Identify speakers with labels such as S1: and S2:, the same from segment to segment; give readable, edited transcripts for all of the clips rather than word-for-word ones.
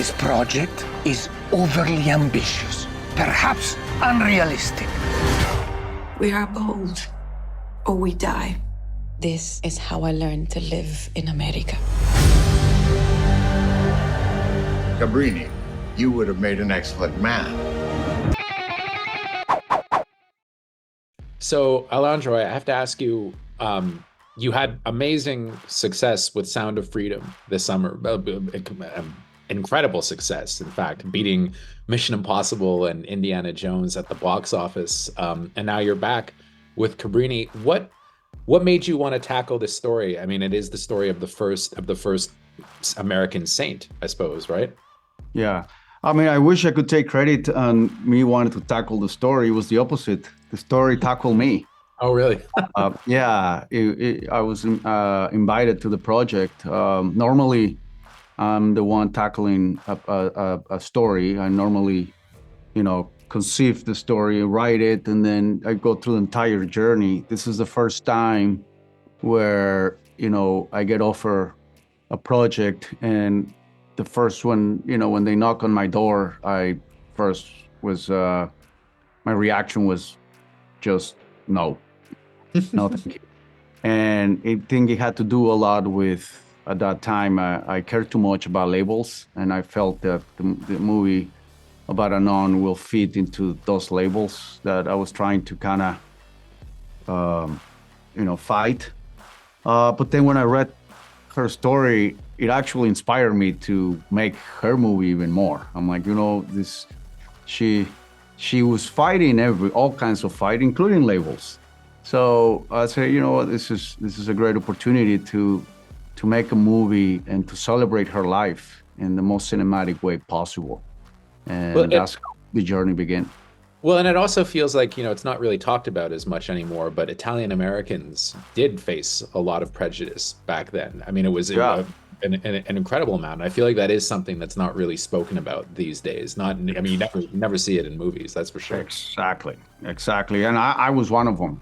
S1: This project is overly ambitious, perhaps unrealistic.
S2: We are bold, or we die.
S3: This is how I learned to live in America.
S4: Cabrini, you would have made an excellent man.
S5: So, Alejandro, I have to ask you, you had amazing success with Sound of Freedom this summer. Incredible success, in fact, beating Mission Impossible and Indiana Jones at the box office. And now you're back with Cabrini. What made you want to tackle this story? I mean, it is the story of the first American saint, I suppose, right?
S6: Yeah. I mean, I wish I could take credit on me wanting to tackle the story. It was the opposite. The story tackled me.
S5: Oh, really?
S6: Yeah. I was invited to the project. Normally, I'm the one tackling a story. I normally, conceive the story, write it, and then I go through the entire journey. This is the first time where, I get offered a project, and the first one, when they knock on my door, my reaction was just no, no thank you. And I think it had to do a lot with, at that time, I cared too much about labels, and I felt that the movie about a nun will fit into those labels that I was trying to kind of, fight. But then when I read her story, it actually inspired me to make her movie even more. I'm like, she was fighting all kinds of fight, including labels. So I said, this is a great opportunity to make a movie and to celebrate her life in the most cinematic way possible. And that's how the journey began.
S5: Well, and it also feels like, it's not really talked about as much anymore, but Italian Americans did face a lot of prejudice back then. I mean, it was an incredible amount. I feel like that is something that's not really spoken about these days. You never see it in movies, that's for sure.
S6: Exactly. And I was one of them.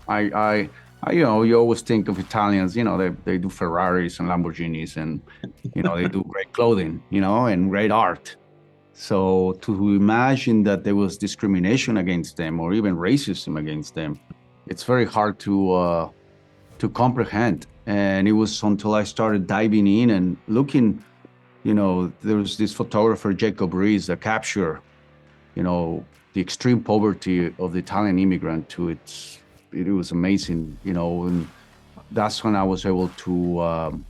S6: You always think of Italians, they do Ferraris and Lamborghinis, and, they do great clothing, and great art. So to imagine that there was discrimination against them or even racism against them, it's very hard to comprehend. And it was until I started diving in and looking, there was this photographer, Jacob Rees, that captured, the extreme poverty of the Italian immigrant it was amazing, and that's when I was able to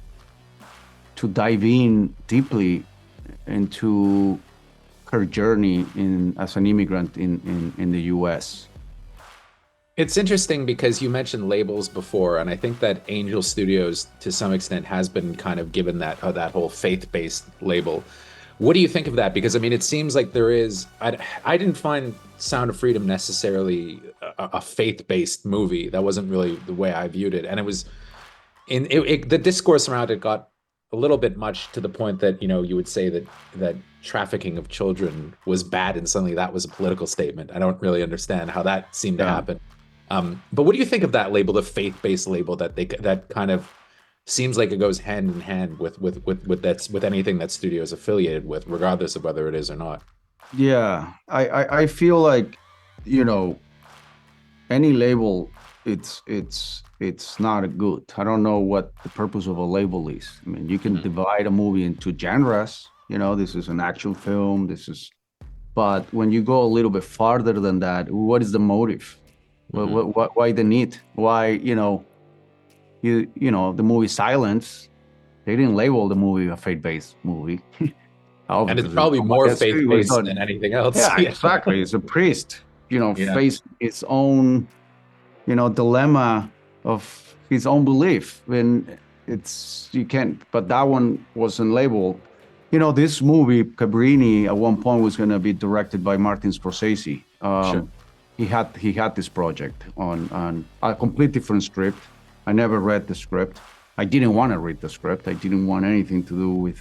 S6: dive in deeply into her journey as an immigrant in the U.S.
S5: It's interesting because you mentioned labels before, and I think that Angel Studios, to some extent, has been kind of given that whole faith-based label. What do you think of that? Because, it seems like there is... I didn't find Sound of Freedom necessarily a faith-based movie. That wasn't really the way I viewed it. And it was... the discourse around it got a little bit much, to the point that, you would say that trafficking of children was bad, and suddenly that was a political statement. I don't really understand how that seemed to happen. But what do you think of that label, the faith-based label, that kind of seems like it goes hand in hand with anything that studio is affiliated with, regardless of whether it is or not?
S6: Yeah, I feel like, any label, it's not good. I don't know what the purpose of a label is. You can divide a movie into genres. This is an action film. But when you go a little bit farther than that, what is the motive? Why the need? Why, the movie Silence, they didn't label the movie a faith-based movie.
S5: And it's probably more faith-based than anything else.
S6: Yeah, exactly. It's a priest, faced its own, dilemma of his own belief. And you can't, but that one wasn't labeled. This movie, Cabrini, at one point was going to be directed by Martin Scorsese.
S5: Sure.
S6: He had this project on a complete different script. I never read the script. I didn't want to read the script. I didn't want anything to do with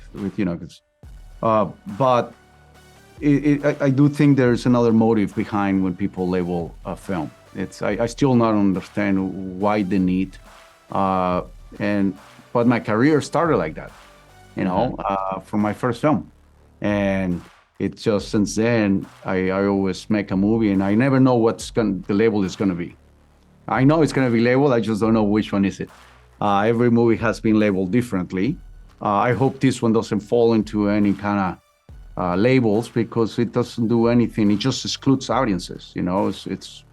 S6: but I do think there's another motive behind when people label a film. I still not understand why the need. But my career started like that, from my first film. And it's just since then I always make a movie, and I never know the label is gonna be. I know it's gonna be labeled, I just don't know which one is it. Every movie has been labeled differently. I hope this one doesn't fall into any kind of labels, because it doesn't do anything. It just excludes audiences. You know, it's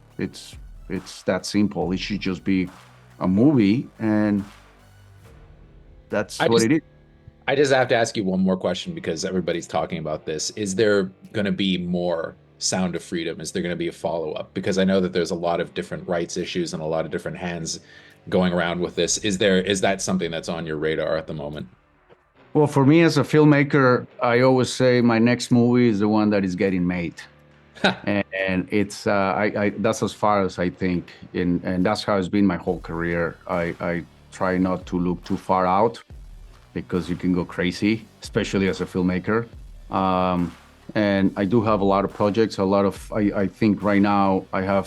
S6: that simple. It should just be a movie, and that's what it is.
S5: I just have to ask you one more question, because everybody's talking about this. Is there going to be more Sound of Freedom? Is there going to be a follow-up? Because I know that there's a lot of different rights issues and a lot of different hands going around with this. Is that something that's on your radar at the moment?
S6: Well, for me as a filmmaker, I always say my next movie is the one that is getting made. And it's that's as far as I think, and that's how it's been my whole career. I try not to look too far out, because you can go crazy, especially as a filmmaker. And I do have a lot of projects, I think right now I'm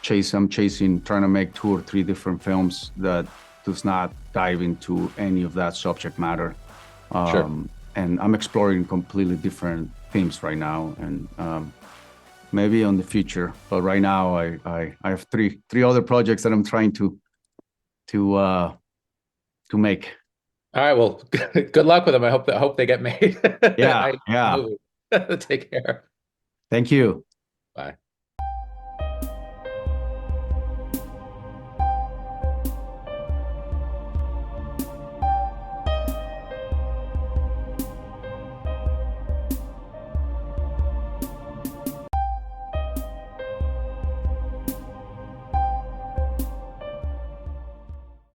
S6: chasing, trying to make 2 or 3 different films that does not dive into any of that subject matter.
S5: Sure.
S6: And I'm exploring completely different themes right now, and maybe on the future. But right now I have three other projects that I'm trying to make.
S5: All right. Well, good luck with them. I hope they get made.
S6: Yeah.
S5: Take care.
S6: Thank you.
S5: Bye.